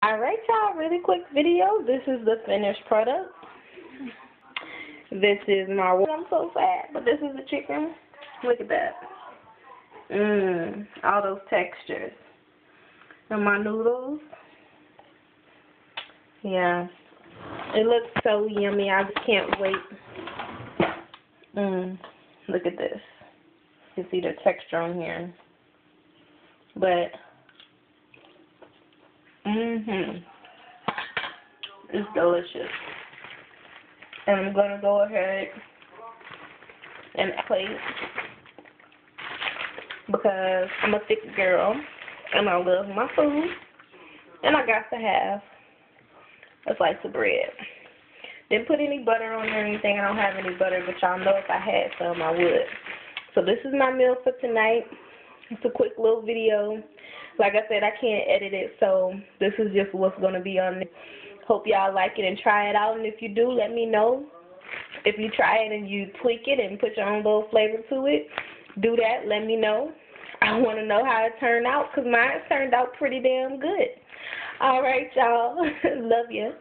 Alright, y'all, really quick video. This is the finished product. This is my, I'm so sad, but this is the chicken. Look at that. All those textures. And my noodles. Yeah. It looks so yummy. I just can't wait. Look at this. You can see the texture on here. But it's delicious. And I'm gonna go ahead and plate because I'm a thick girl and I love my food and I got to have a slice of bread. Didn't put any butter on or anything. I don't have any butter, but y'all know if I had some I would. So this is my meal for tonight. It's a quick little video. Like I said, I can't edit it, so this is just what's going to be on it. Hope y'all like it and try it out, and if you do, let me know. If you try it and you tweak it and put your own little flavor to it, do that. Let me know. I want to know how it turned out because mine turned out pretty damn good. All right, y'all. Love you.